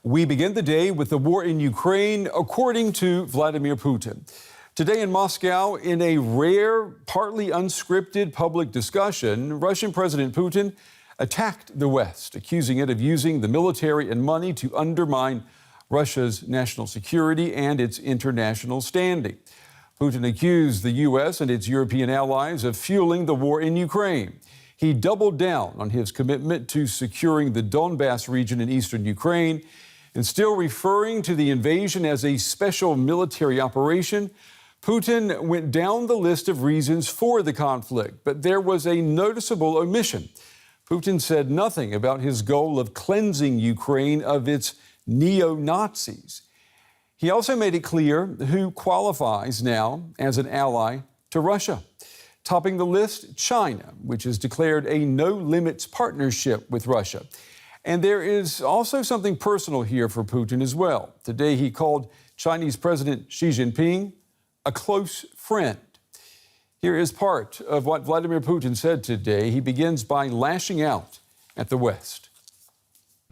We begin the day with the war in Ukraine, according to Vladimir Putin. Today in Moscow, in a rare, partly unscripted public discussion, Russian President Putin attacked the West, accusing it of using the military and money to undermine Russia's national security and its international standing. Putin accused the U.S. and its European allies of fueling the war in Ukraine. He doubled down on his commitment to securing the Donbass region in eastern Ukraine, and still referring to the invasion as a special military operation. Putin went down the list of reasons for the conflict, but there was a noticeable omission. Putin said nothing about his goal of cleansing Ukraine of its neo-Nazis. He also made it clear who qualifies now as an ally to Russia. Topping the list, China, which has declared a no-limits partnership with Russia. And there is also something personal here for Putin as well. Today he called Chinese President Xi Jinping a close friend. Here is part of what Vladimir Putin said today. He begins by lashing out at the West.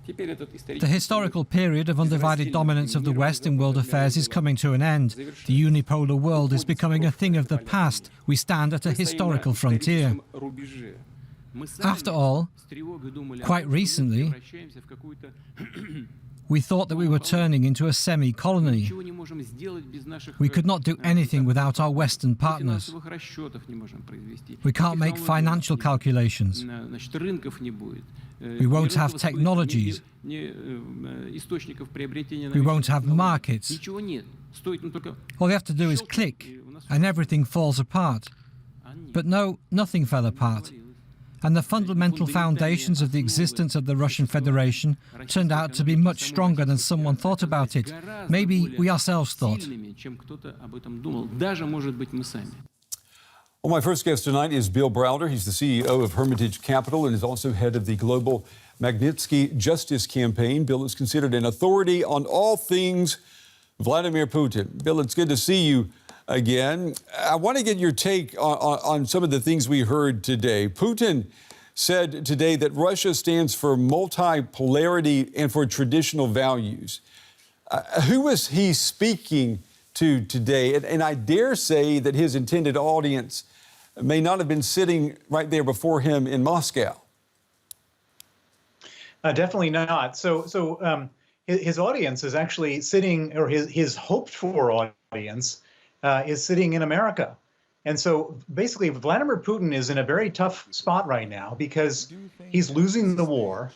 The historical period of undivided dominance of the West in world affairs is coming to an end. The unipolar world is becoming a thing of the past. We stand at a historical frontier. After all, quite recently, we thought that we were turning into a semi-colony. We could not do anything without our Western partners. We can't make financial calculations. We won't have technologies. We won't have markets. All we have to do is click, and everything falls apart. But no, nothing fell apart. And the fundamental foundations of the existence of the Russian Federation turned out to be much stronger than someone thought about it. Maybe we ourselves thought. Well, my first guest tonight is Bill Browder. He's the CEO of Hermitage Capital and is also head of the global Magnitsky Justice Campaign. Bill is considered an authority on all things Vladimir Putin. Bill, it's good to see you again. I want to get your take on some of the things we heard today. Putin said today that Russia stands for multipolarity and for traditional values. Who was he speaking to today? And I dare say that his intended audience may not have been sitting right there before him in Moscow. Definitely not. So his audience is actually sitting, or his hoped-for audience is sitting in America. And so basically Vladimir Putin is in a very tough spot right now because he's losing the war.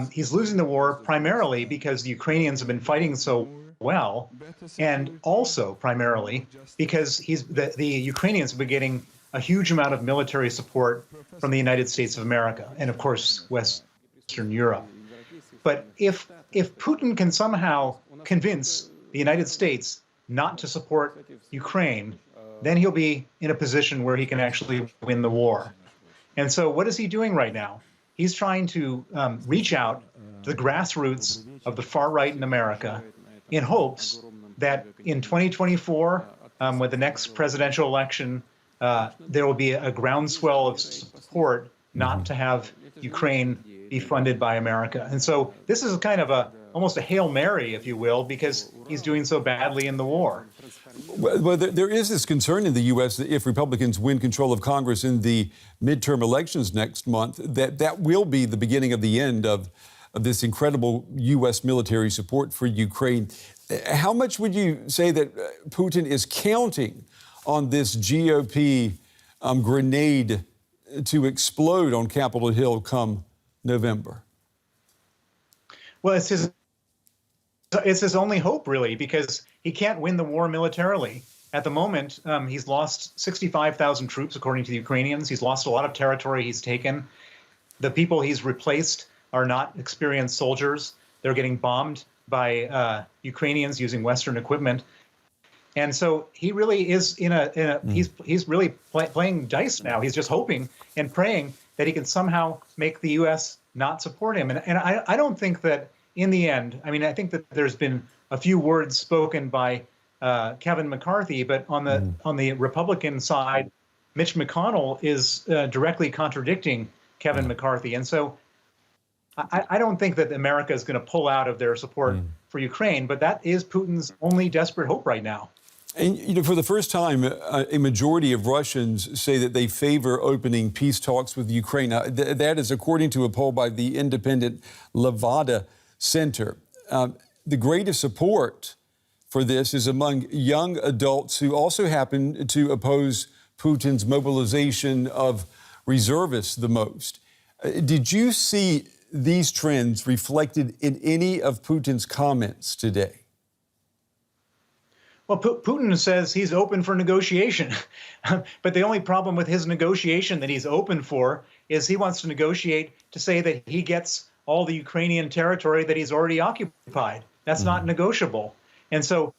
He's losing the war primarily because the Ukrainians have been fighting so well, and also primarily because the Ukrainians have been getting a huge amount of military support from the United States of America and, of course, Western Europe. But if Putin can somehow convince the United States not to support Ukraine, then he'll be in a position where he can actually win the war. And so what is he doing right now? He's trying to reach out to the grassroots of the far right in America in hopes that in 2024, with the next presidential election, there will be a groundswell of support not to have Ukraine be funded by America. And so this is kind of almost a Hail Mary, if you will, because he's doing so badly in the war. Well, there is this concern in the U.S. that if Republicans win control of Congress in the midterm elections next month, that will be the beginning of the end of this incredible U.S. military support for Ukraine. How much would you say that Putin is counting on this GOP grenade to explode on Capitol Hill come November? Well, it's his only hope, really, because he can't win the war militarily. At the moment, he's lost 65,000 troops, according to the Ukrainians. He's lost a lot of territory he's taken. The people he's replaced are not experienced soldiers. They're getting bombed by Ukrainians using Western equipment. And so he really is he's really playing dice now. He's just hoping and praying that he can somehow make the U.S. not support him. And I don't think that in the end, I mean, I think that there's been a few words spoken by Kevin McCarthy, but on the Republican side, Mitch McConnell is directly contradicting Kevin McCarthy. And so I don't think that America is going to pull out of their support for Ukraine, but that is Putin's only desperate hope right now. And, you know, for the first time, a majority of Russians say that they favor opening peace talks with Ukraine. That is according to a poll by the independent Valdai Center. The greatest support for this is among young adults who also happen to oppose Putin's mobilization of reservists the most. Did you see these trends reflected in any of Putin's comments today? Well, Putin says he's open for negotiation, but the only problem with his negotiation that he's open for is he wants to negotiate to say that he gets all the Ukrainian territory that he's already occupied. That's not negotiable. And so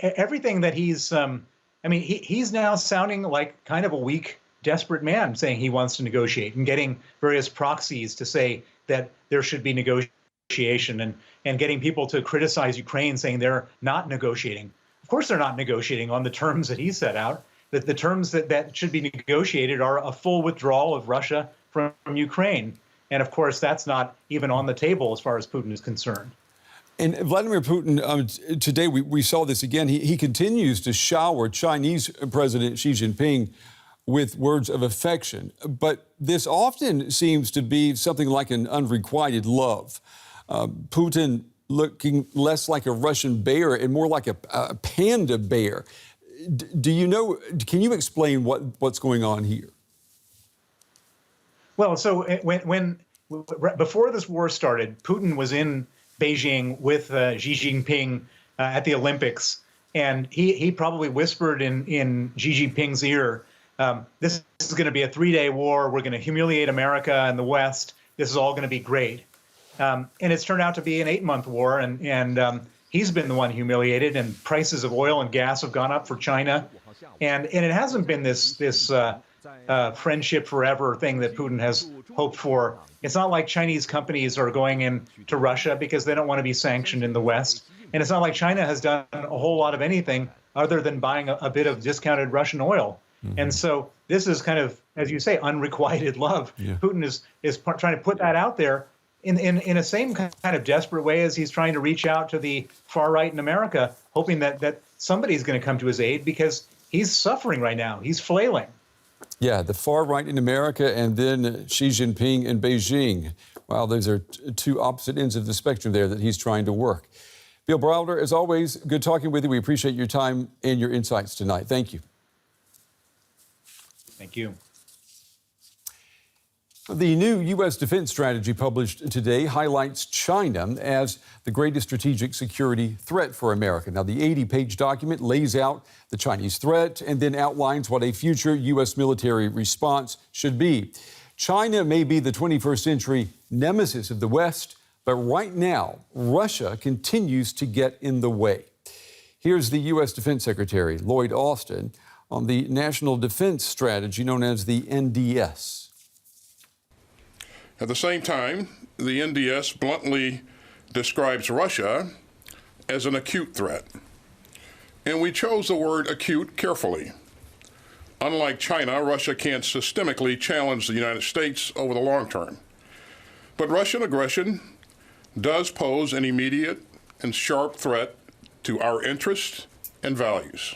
everything that he's, he's now sounding like kind of a weak, desperate man, saying he wants to negotiate and getting various proxies to say that there should be negotiation and getting people to criticize Ukraine, saying they're not negotiating. Of course, they're not negotiating on the terms that he set out. That the terms that should be negotiated are a full withdrawal of Russia from Ukraine. And of course, that's not even on the table as far as Putin is concerned. And Vladimir Putin, today we saw this again. He continues to shower Chinese President Xi Jinping with words of affection. But this often seems to be something like an unrequited love. Putin looking less like a Russian bear and more like a panda bear. Do you know, can you explain what's going on here? Well, so before this war started, Putin was in Beijing with Xi Jinping at the Olympics, and he probably whispered in Xi Jinping's ear, this is going to be a 3-day war. We're going to humiliate America and the West. This is all going to be great. And it's turned out to be an 8-month war, and he's been the one humiliated, and prices of oil and gas have gone up for China. And it hasn't been this friendship forever thing that Putin has hoped for. It's not like Chinese companies are going into Russia because they don't want to be sanctioned in the West. And it's not like China has done a whole lot of anything other than buying a bit of discounted Russian oil. And so this is kind of, as you say, unrequited love. Yeah. Putin is trying to put that out there in a same kind of desperate way as he's trying to reach out to the far right in America, hoping that somebody's going to come to his aid because he's suffering right now. He's flailing. Yeah, the far right in America and then Xi Jinping in Beijing. Wow, those are two opposite ends of the spectrum there that he's trying to work. Bill Browder, as always, good talking with you. We appreciate your time and your insights tonight. Thank you. Thank you. The new U.S. defense strategy published today highlights China as the greatest strategic security threat for America. Now, the 80-page document lays out the Chinese threat and then outlines what a future U.S. military response should be. China may be the 21st century nemesis of the West, but right now, Russia continues to get in the way. Here's the U.S. Defense Secretary, Lloyd Austin, on the National Defense Strategy known as the NDS. At the same time, the NDS bluntly describes Russia as an acute threat. And we chose the word acute carefully. Unlike China, Russia can't systemically challenge the United States over the long term. But Russian aggression does pose an immediate and sharp threat to our interests and values.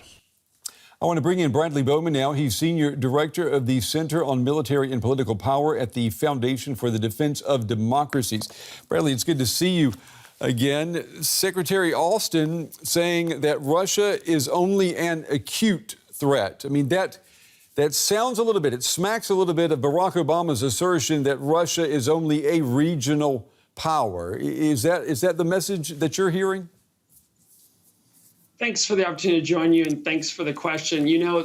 I want to bring in Bradley Bowman now. He's Senior Director of the Center on Military and Political Power at the Foundation for the Defense of Democracies. Bradley, it's good to see you again. Secretary Austin saying that Russia is only an acute threat. I mean, that sounds a little bit, it smacks a little bit of Barack Obama's assertion that Russia is only a regional power. Is that the message that you're hearing? Thanks for the opportunity to join you, and thanks for the question. You know,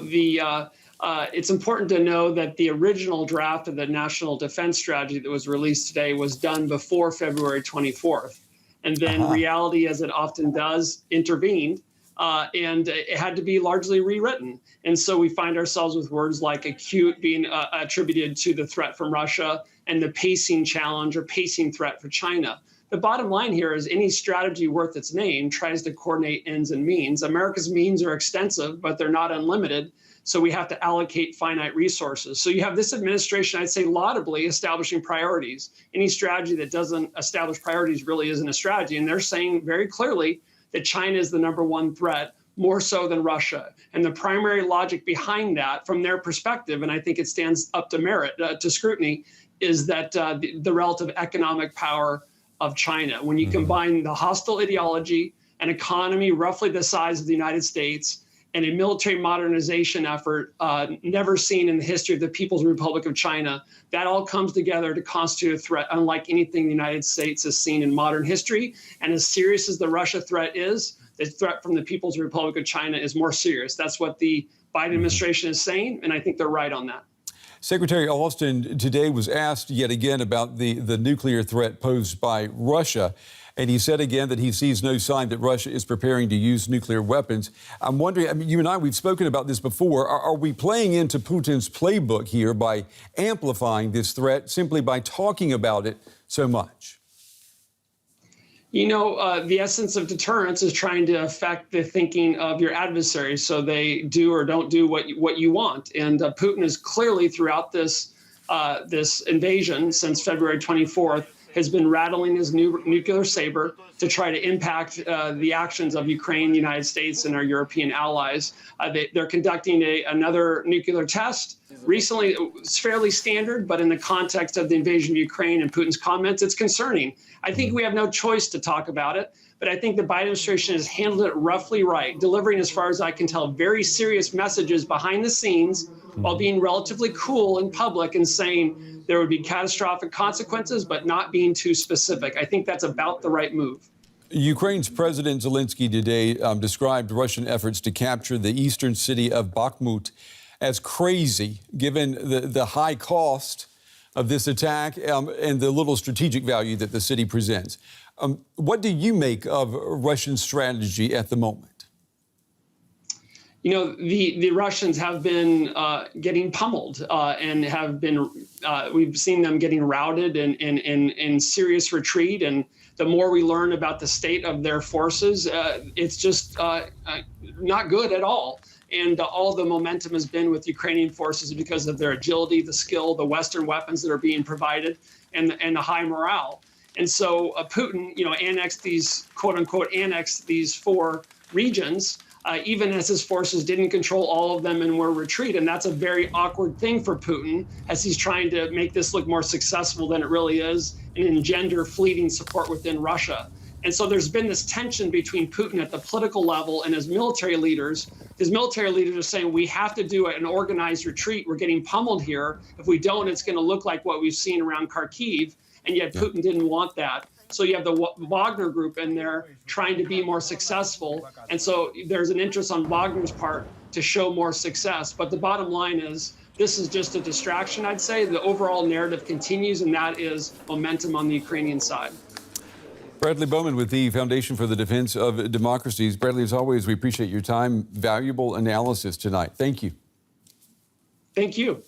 it's important to know that the original draft of the National Defense Strategy that was released today was done before February 24th. And then reality, as it often does, intervened, and it had to be largely rewritten. And so we find ourselves with words like acute being attributed to the threat from Russia and the pacing challenge or pacing threat for China. The bottom line here is any strategy worth its name tries to coordinate ends and means. America's means are extensive, but they're not unlimited. So we have to allocate finite resources. So you have this administration, I'd say laudably, establishing priorities. Any strategy that doesn't establish priorities really isn't a strategy. And they're saying very clearly that China is the #1 threat, more so than Russia. And the primary logic behind that, from their perspective, and I think it stands up to merit, to scrutiny, is that the relative economic power of China. When you combine the hostile ideology, an economy roughly the size of the United States, and a military modernization effort never seen in the history of the People's Republic of China, that all comes together to constitute a threat unlike anything the United States has seen in modern history. And as serious as the Russia threat is, the threat from the People's Republic of China is more serious. That's what the Biden administration is saying, and I think they're right on that. Secretary Austin today was asked yet again about the nuclear threat posed by Russia. And he said again that he sees no sign that Russia is preparing to use nuclear weapons. I'm wondering, I mean, you and I, we've spoken about this before. Are we playing into Putin's playbook here by amplifying this threat simply by talking about it so much? You know, the essence of deterrence is trying to affect the thinking of your adversaries so they do or don't do what you want. And Putin is clearly throughout this invasion since February 24th has been rattling his new nuclear saber to try to impact the actions of Ukraine, the United States, and our European allies. They're conducting another nuclear test. Recently, it's fairly standard, but in the context of the invasion of Ukraine and Putin's comments, it's concerning. I think we have no choice to talk about it, but I think the Biden administration has handled it roughly right, delivering, as far as I can tell, very serious messages behind the scenes while being relatively cool in public and saying there would be catastrophic consequences, but not being too specific. I think that's about the right move. Ukraine's President Zelensky today described Russian efforts to capture the eastern city of Bakhmut as crazy, given the high cost of this attack and the little strategic value that the city presents. What do you make of Russian strategy at the moment? You know, the Russians have been getting pummeled and have been, we've seen them getting routed and in serious retreat. And the more we learn about the state of their forces, it's just not good at all. And all the momentum has been with Ukrainian forces because of their agility, the skill, the Western weapons that are being provided, and the high morale. And so Putin, you know, annexed these, quote unquote, annexed these 4 regions, even as his forces didn't control all of them and were retreat. And that's a very awkward thing for Putin as he's trying to make this look more successful than it really is and engender fleeting support within Russia. And so there's been this tension between Putin at the political level and his military leaders. His military leaders are saying, we have to do an organized retreat. We're getting pummeled here. If we don't, it's going to look like what we've seen around Kharkiv. And yet Putin didn't want that. So you have the Wagner group in there trying to be more successful. And so there's an interest on Wagner's part to show more success. But the bottom line is, this is just a distraction, I'd say. The overall narrative continues, and that is momentum on the Ukrainian side. Bradley Bowman with the Foundation for the Defense of Democracies. Bradley, as always, we appreciate your time. Valuable analysis tonight. Thank you. Thank you.